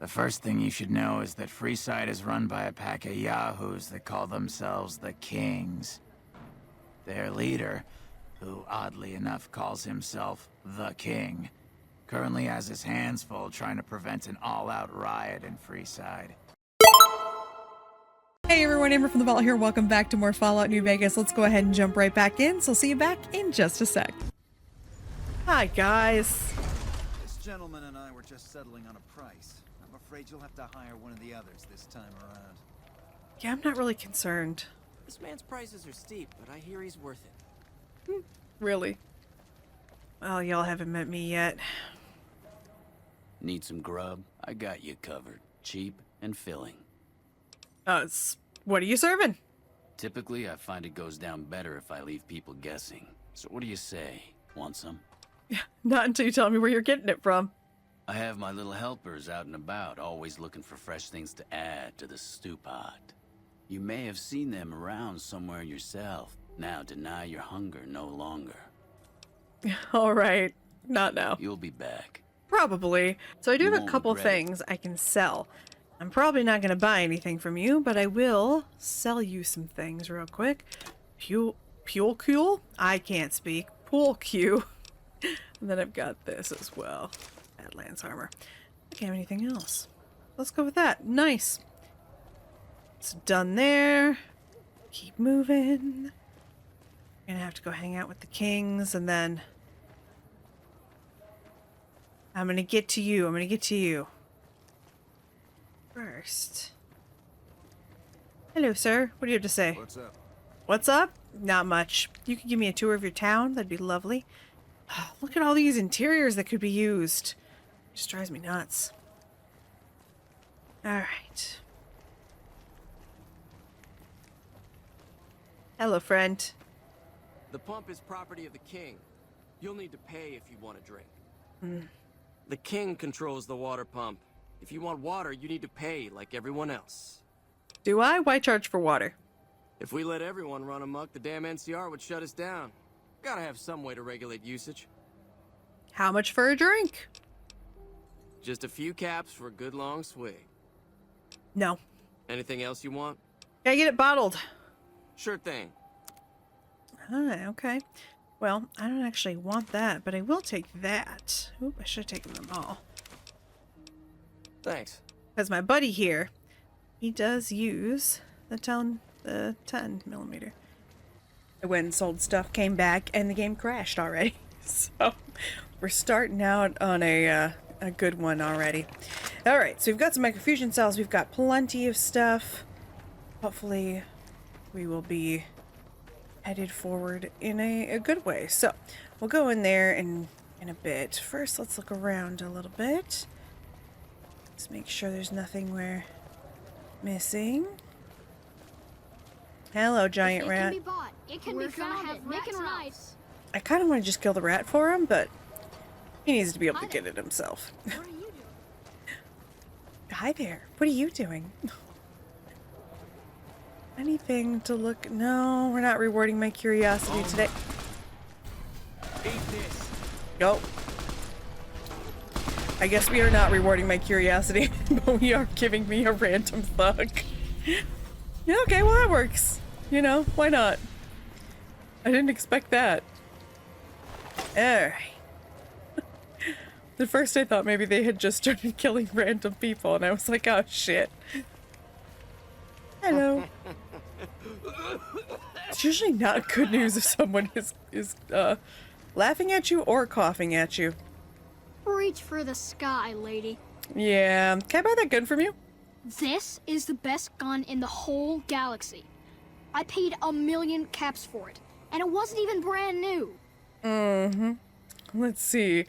The first thing you should know is that Freeside is run by a pack of yahoos that call themselves the Kings. Their leader, who oddly enough calls himself the King, currently has his hands full trying to prevent an all-out riot in Freeside. Hey everyone, AmberFrmThVault here. Welcome back to more Fallout New Vegas. Let's go ahead and jump right back in. So see you back in just a sec. Hi guys. This gentleman and I were just settling on a price. I'm afraid you'll have to hire one of the others this time around. Yeah, I'm not really concerned. This man's prices are steep, but I hear he's worth it. Really? Well, y'all haven't met me yet. Need some grub? I got you covered. Cheap and filling. What are you serving? Typically, I find it goes down better if I leave people guessing. So what do you say? Want some? Not until you tell me where you're getting it from. I have my little helpers out and about, always looking for fresh things to add to the stew pot. You may have seen them around somewhere yourself. Now deny your hunger no longer. All right, not now. You'll be back. Probably. So I do You have a won't couple regret it. things I can sell. I'm probably not going to buy anything from you, but I will sell you some things real quick. Pule Q? I can't speak. Pool Q. And then I've got this as well. Badlands armor. I can't have anything else. Let's go with that. Nice. It's done there. Keep moving. Gonna have to go hang out with the Kings, and then I'm gonna get to you. I'm gonna get to you. First. Hello, sir. What do you have to say? What's up? What's up? Not much. You could give me a tour of your town. That'd be lovely. Look at all these interiors that could be used. Just drives me nuts. Alright. Hello, friend. The pump is property of the king. You'll need to pay if you want a drink. The king controls the water pump. If you want water, you need to pay like everyone else. Do I? Why charge for water? If we let everyone run amok, the damn NCR would shut us down. Gotta have some way to regulate usage. How much for a drink? Just a few caps for a good long swig. No. Anything else you want? Gotta get it bottled. Sure thing. Okay. Well, I don't actually want that, but I will take that. Oop, I should have taken them all. Thanks. Because my buddy here, he does use the 10 millimeter. I went and sold stuff, came back, and the game crashed already. So we're starting out on a good one already. All right, so we've got some microfusion cells. We've got plenty of stuff. Hopefully, we will be headed forward in a good way. So we'll go in there in a bit. First, let's look around a little bit. Let's make sure there's nothing we're missing. Hello, giant rat. It can be bought. It can be found. Nick and Rice. I kind of want to just kill the rat for him, but he needs to be able to get it himself. What are you doing? Hi there. What are you doing? Anything to look? No, we're not rewarding my curiosity today. Eat this. Go. I guess we are not rewarding my curiosity, but we are giving me a random thug. Yeah, okay, well that works. You know, why not? I didn't expect that. Alright. At first I thought maybe they had just started killing random people, and I was like, oh shit. Hello. It's usually not good news if someone is laughing at you or coughing at you. Reach for the sky, lady. Yeah. Can I buy that gun from you? This is the best gun in the whole galaxy. I paid 1 million caps for it, and it wasn't even brand new. Mm-hmm. Let's see.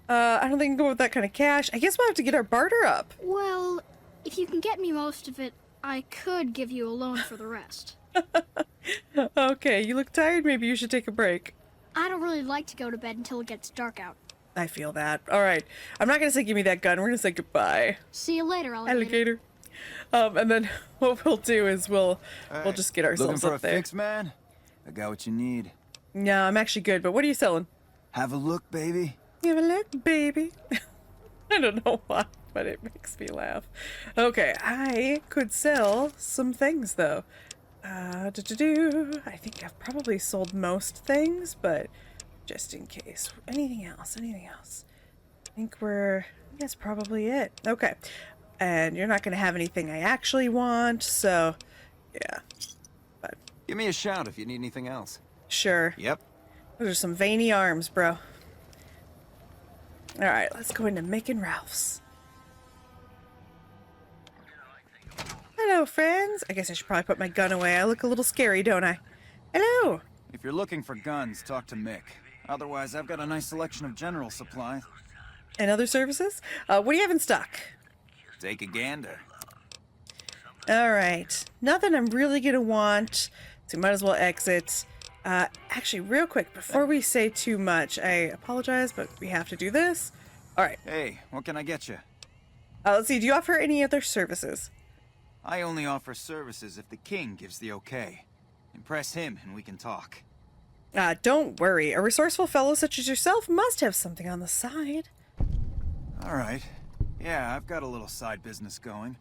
I don't think I can go with that kind of cash. I guess we'll have to get our barter up. Well, if you can get me most of it, I could give you a loan for the rest. Okay, you look tired. Maybe you should take a break. I don't really like to go to bed until it gets dark out. I feel that. All right. I'm not going to say give me that gun. We're going to say goodbye. See you later, alligator. Alligator. And then what we'll do is we'll just get Looking ourselves for up a there. fix, man? I got what you need. No, I'm actually good, but what are you selling? Have a look, baby. Have a look, baby. I don't know why. but it makes me laugh. Okay, I could sell some things though. I think I've probably sold most things, but just in case. Anything else? Anything else? I think that's probably it. Okay. And you're not going to have anything I actually want, so yeah. But Give me a shout if you need anything else. sure. Yep. Those are some veiny arms, bro. Alright, let's go into Making Ralph's. Hello, friends. I guess I should probably put my gun away. I look a little scary, don't I? Hello. If you're looking for guns, talk to Mick. Otherwise, I've got a nice selection of general supplies. And other services? What do you have in stock? Take a gander. Alright. Nothing I'm really gonna want, so might as well exit. Actually, real quick, before we say too much, I apologize, but we have to do this. Alright. Hey, what can I get you? Let's see, do you offer any other services? I only offer services if the king gives the okay. Impress him and we can talk. Don't worry. A resourceful fellow such as yourself must have something on the side. Alright. Yeah, I've got a little side business going.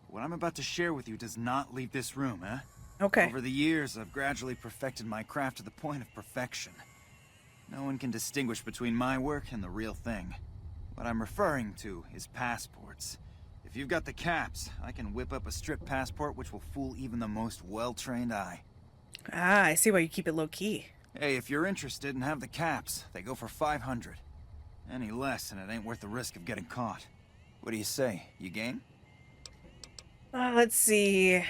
What I'm about to share with you does not leave this room, eh? Okay. Over the years, I've gradually perfected my craft to the point of perfection. No one can distinguish between my work and the real thing. What I'm referring to is passports. If you've got the caps, I can whip up a strip passport which will fool even the most well-trained eye. I see why you keep it low-key. Hey, if you're interested and have the caps, they go for 500. Any less and it ain't worth the risk of getting caught. What do you say? You game? Let's see.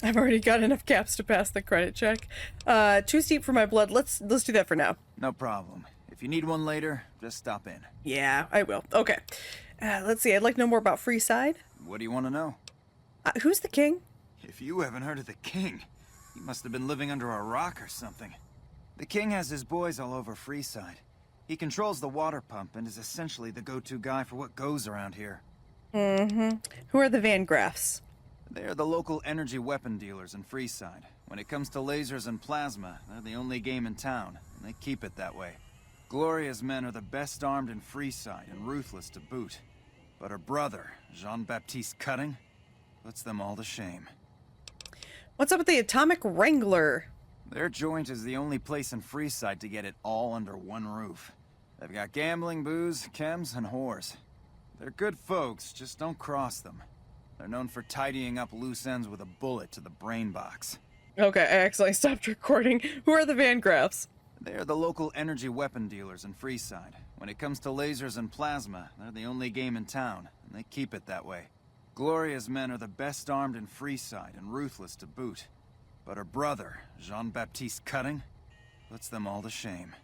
I've already got enough caps to pass the credit check. Too steep for my blood. Let's do that for now. No problem. If you need one later, just stop in. Yeah, I will. Okay. Let's see. I'd like to know more about Freeside. What do you want to know? Who's the king? If you haven't heard of the king, you must have been living under a rock or something. The king has his boys all over Freeside. He controls the water pump and is essentially the go-to guy for what goes around here. Mm-hmm. Who are the Van Graffs? They're the local energy weapon dealers in Freeside. When it comes to lasers and plasma, they're the only game in town, and they keep it that way. Gloria's men are the best armed in Freeside and ruthless to boot. But her brother, Jean-Baptiste Cutting, puts them all to shame. What's up with the Atomic Wrangler? Their joint is the only place in Freeside to get it all under one roof. They've got gambling, booze, chems, and whores. They're good folks, just don't cross them. They're known for tidying up loose ends with a bullet to the brain box. Okay, I accidentally stopped recording. Who are the Van Graffs? They're the local energy weapon dealers in Freeside. When it comes to lasers and plasma, they're the only game in town, and they keep it that way. Gloria's men are the best armed in Freeside and ruthless to boot. But her brother, Jean-Baptiste Cutting, puts them all to shame.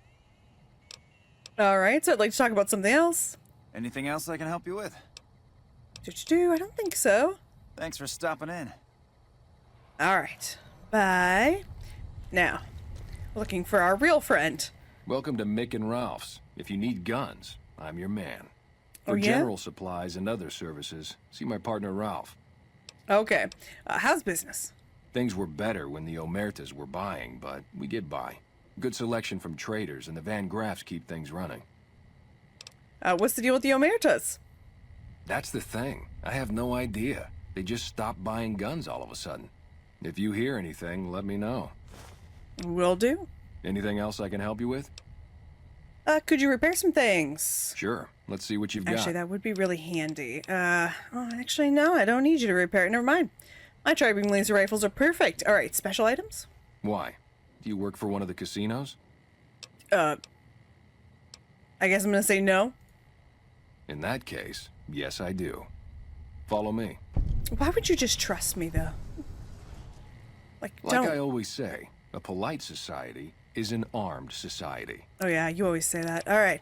Alright, so I'd like to talk about something else. Anything else I can help you with? I don't think so. Thanks for stopping in. Alright. Bye. Now, looking for our real friend. Welcome to Mick and Ralph's. If you need guns, I'm your man. For Oh, yeah? general supplies and other services, see my partner Ralph. Okay. How's business? Things were better when the Omertas were buying, but we get by. Good selection from traders, and the Van Graffs keep things running. What's the deal with the Omertas? That's the thing. I have no idea. They just stopped buying guns all of a sudden. If you hear anything, let me know. Will do. Anything else I can help you with? Could you repair some things? Sure. Let's see what you've got. Actually, that would be really handy. Actually, no, I don't need you to repair it. Never mind. My tri-beam laser rifles are perfect. Alright, special items? Why? Do you work for one of the casinos? I guess I'm gonna say no. In that case, yes I do. Follow me. Why would you just trust me, though? Like Like I always say, a polite society is an armed society. Oh yeah, you always say that. Alright,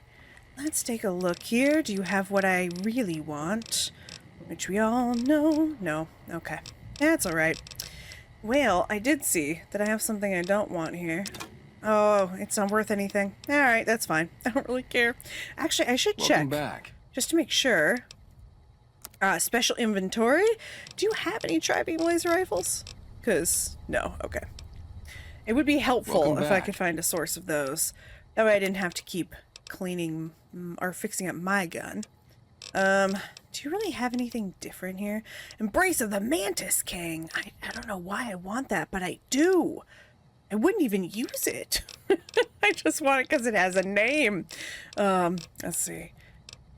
let's take a look here. Do you have what I really want? Which we all know. No. Okay. That's alright. Well, I did see that I have something I don't want here. Oh, it's not worth anything. Alright, that's fine. I don't really care. Actually, I should check. Welcome back. Just to make sure. Special inventory? Do you have any tri-beam laser rifles? Because, no. Okay. It would be helpful Welcome if I back. could find a source of those. That way I didn't have to keep cleaning or fixing up my gun. Do you really have anything different here? Embrace of the Mantis King. I don't know why I want that, but I do. I wouldn't even use it. I just want it because it has a name. Let's see.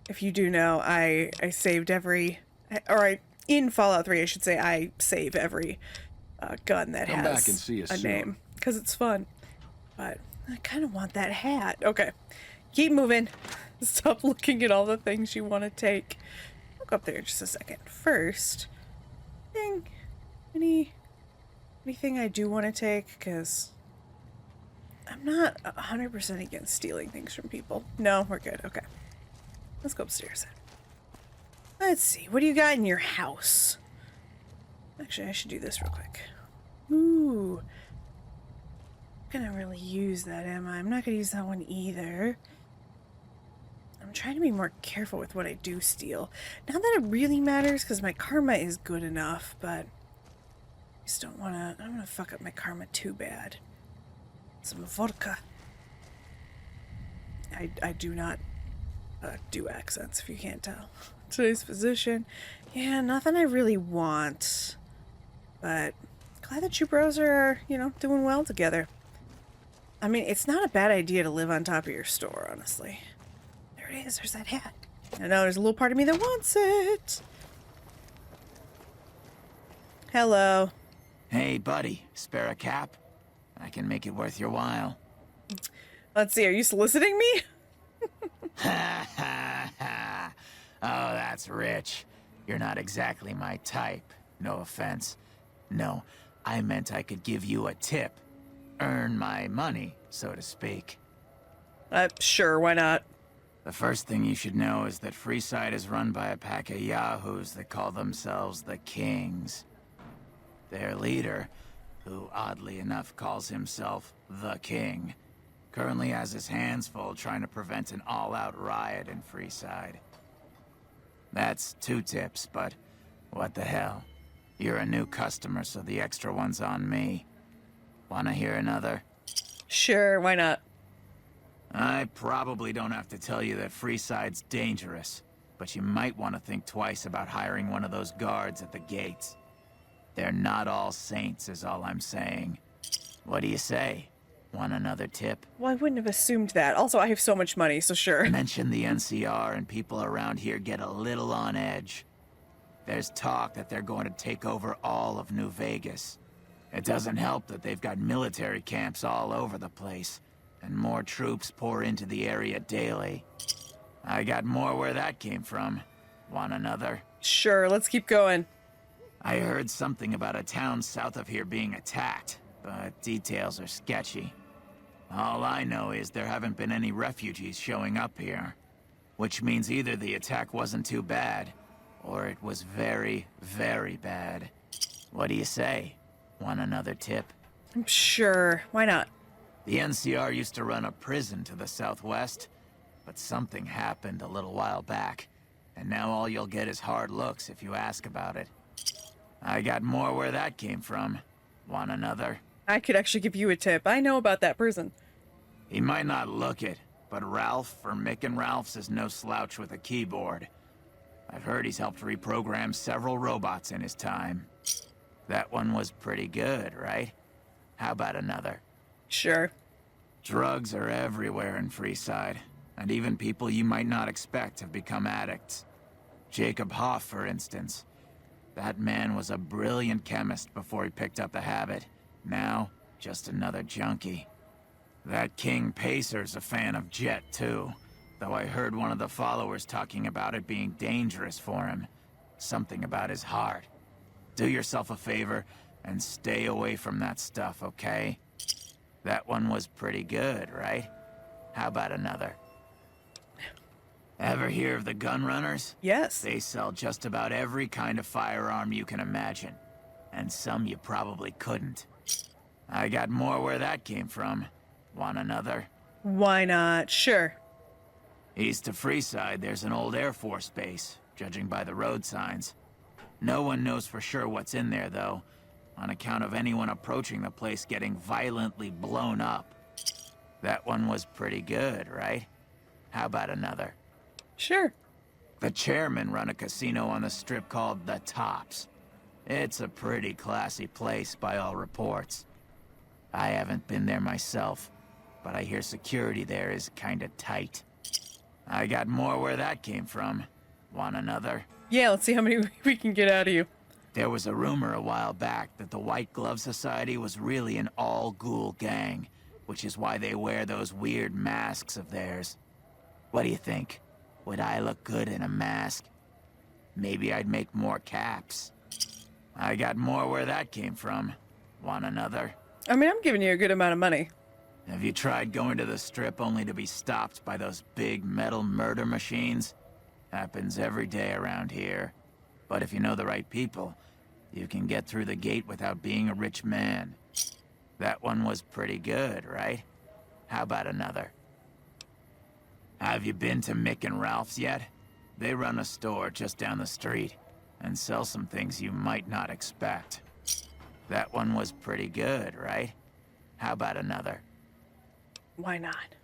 If you do know, I saved every... in Fallout 3, I should say, I save every gun that Come back has and see us a soon. name. Because it's fun. But I kind of want that hat. Okay. Keep moving. Stop looking at all the things you want to take. I'll go up there in just a second. First, anything I do want to take, because I'm not 100% against stealing things from people. No, we're good. Okay. Let's go upstairs. Let's see. What do you got in your house? Actually, I should do this real quick. Ooh. I'm not gonna really use that, am I? I'm not gonna use that one either. I'm trying to be more careful with what I do steal. Not that it really matters, because my karma is good enough, but I just don't want to... I don't want to fuck up my karma too bad. Some vodka. I do not do accents, if you can't tell. Today's physician. Yeah, nothing I really want. But glad that you bros are, you know, doing well together. I mean, it's not a bad idea to live on top of your store, honestly. There it is. There's that hat. I know there's a little part of me that wants it. Hello. Hey, buddy. Spare a cap? I can make it worth your while. Let's see. Are you soliciting me? Ha ha ha. Oh, that's rich. You're not exactly my type. No offense. No, I meant I could give you a tip. Earn my money, so to speak. Sure, why not? The first thing you should know is that Freeside is run by a pack of yahoos that call themselves the Kings. Their leader, who oddly enough calls himself the King, currently has his hands full trying to prevent an all-out riot in Freeside. That's 2 tips, but what the hell? You're a new customer, so the extra one's on me. Wanna hear another? Sure, why not? I probably don't have to tell you that Freeside's dangerous, but you might want to think twice about hiring one of those guards at the gates. They're not all saints, is all I'm saying. What do you say? Want another tip? Well, I wouldn't have assumed that. Also, I have so much money, so sure. Mention the NCR and people around here get a little on edge. There's talk that they're going to take over all of New Vegas. It doesn't help that they've got military camps all over the place, and more troops pour into the area daily. I got more where that came from. Want another? Sure, let's keep going. I heard something about a town south of here being attacked, but details are sketchy. All I know is there haven't been any refugees showing up here, which means either the attack wasn't too bad, or it was very, very bad. What do you say? Want another tip? Sure, why not? The NCR used to run a prison to the southwest, but something happened a little while back, and now all you'll get is hard looks if you ask about it. I got more where that came from. Want another? I could actually give you a tip. I know about that prison. He might not look it, but Ralph for Mick and Ralph's is no slouch with a keyboard. I've heard he's helped reprogram several robots in his time. That one was pretty good, right? How about another? Sure. Drugs are everywhere in Freeside, and even people you might not expect have become addicts. Jacob Hoff, for instance. That man was a brilliant chemist before he picked up the habit. Now, just another junkie. That King Pacer's a fan of Jet, too. Though I heard one of the followers talking about it being dangerous for him. Something about his heart. Do yourself a favor and stay away from that stuff, okay? That one was pretty good, right? How about another? Ever hear of the gun runners? Yes. They sell just about every kind of firearm you can imagine. And some you probably couldn't. I got more where that came from. Want another? Why not? Sure. East of Freeside, there's an old Air Force base, judging by the road signs. No one knows for sure what's in there, though, on account of anyone approaching the place getting violently blown up. That one was pretty good, right? How about another? Sure. The chairmen run a casino on the strip called the Tops. It's a pretty classy place by all reports. I haven't been there myself, but I hear security there is kinda tight. I got more where that came from. Want another? Yeah, let's see how many we can get out of you. There was a rumor a while back that the White Glove Society was really an all-ghoul gang, which is why they wear those weird masks of theirs. What do you think? Would I look good in a mask? Maybe I'd make more caps. I got more where that came from. Want another? I mean, I'm giving you a good amount of money. Have you tried going to the strip only to be stopped by those big metal murder machines? Happens every day around here. But if you know the right people, you can get through the gate without being a rich man. That one was pretty good, right? How about another? Have you been to Mick and Ralph's yet? They run a store just down the street and sell some things you might not expect. That one was pretty good, right? How about another? Why not?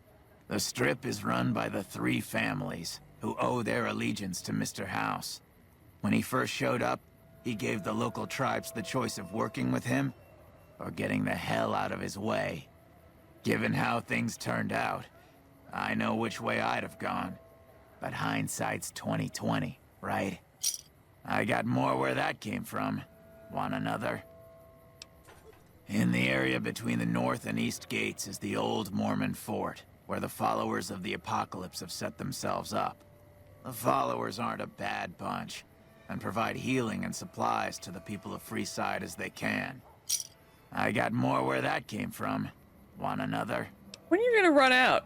The strip is run by the three families who owe their allegiance to Mr. House. When he first showed up, he gave the local tribes the choice of working with him or getting the hell out of his way. Given how things turned out, I know which way I'd have gone. But hindsight's 20/20, right? I got more where that came from. Want another? In the area between the north and east gates is the old Mormon fort, where the followers of the apocalypse have set themselves up. The followers aren't a bad bunch, and provide healing and supplies to the people of Freeside as they can. I got more where that came from. Want another? When are you gonna run out?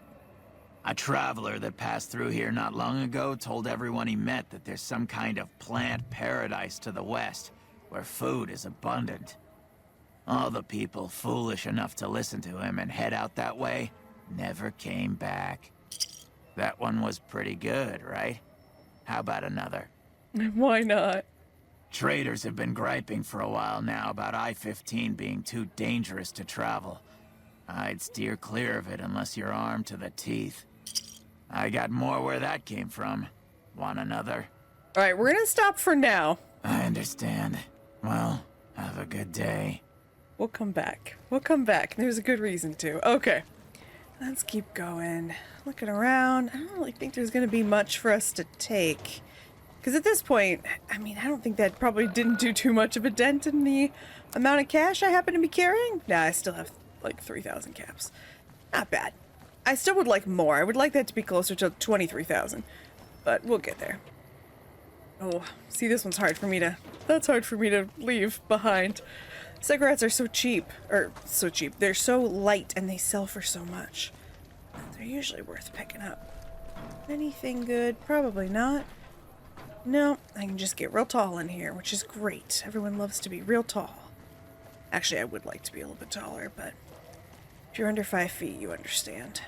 A traveler that passed through here not long ago told everyone he met that there's some kind of plant paradise to the west, where food is abundant. All the people foolish enough to listen to him and head out that way never came back. That one was pretty good, right? How about another? Why not? Traders have been griping for a while now about I-15 being too dangerous to travel. I'd steer clear of it unless you're armed to the teeth. I got more where that came from. Want another? Alright, we're gonna stop for now. I understand. Well, have a good day. We'll come back. We'll come back. There's a good reason to. Okay. Let's keep going. Looking around. I don't really think there's gonna be much for us to take. Because at this point, I mean, I don't think that probably didn't do too much of a dent in the amount of cash I happen to be carrying. Nah, I still have like 3,000 caps. Not bad. I still would like more. I would like that to be closer to 23,000. But we'll get there. Oh, see, this one's hard for me to... That's hard for me to leave behind. Cigarettes are so cheap. Or, so cheap. They're so light and they sell for so much. They're usually worth picking up. Anything good? Probably not. No, I can just get real tall in here, which is great. Everyone loves to be real tall. Actually, I would like to be a little bit taller, but if you're under 5 feet, you understand.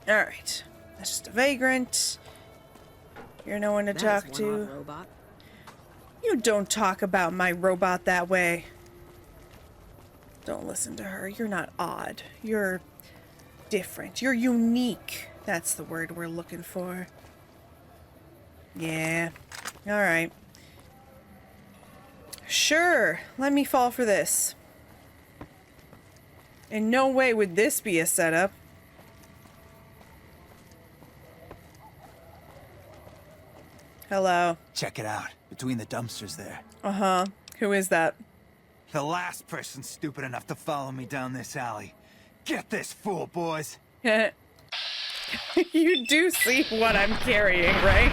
Alright. That's just a vagrant. You're no one to talk to. Robot. You don't talk about my robot that way. Don't listen to her. You're not odd. You're different. You're unique. That's the word we're looking for. Yeah. Alright. Sure. Let me fall for this. In no way would this be a setup. Hello. Check it out. Between the dumpsters there. Uh-huh. Who is that? The last person stupid enough to follow me down this alley. Get this fool, boys. You do see what I'm carrying, right?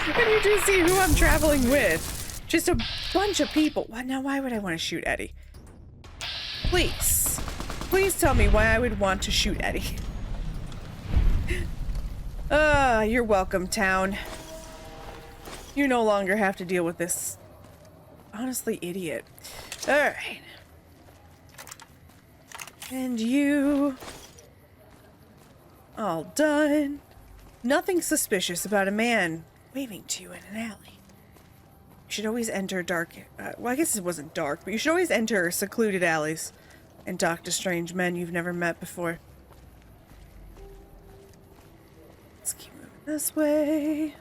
And you do see who I'm traveling with. Just a bunch of people. Now, why would I want to shoot Eddie? Please. Please tell me why I would want to shoot Eddie. You're welcome, town. You no longer have to deal with this, honestly, idiot. Alright. And you... all done. Nothing suspicious about a man waving to you in an alley. You should always enter dark... well, I guess it wasn't dark, but you should always enter secluded alleys and talk to strange men you've never met before. Let's keep moving this way.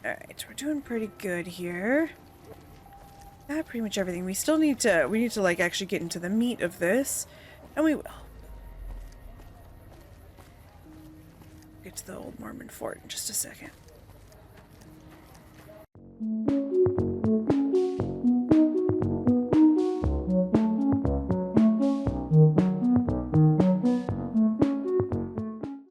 Alright, we're doing pretty good here. Got pretty much everything. We still need to, like actually get into the meat of this. And we will. Get to the old Mormon fort in just a second.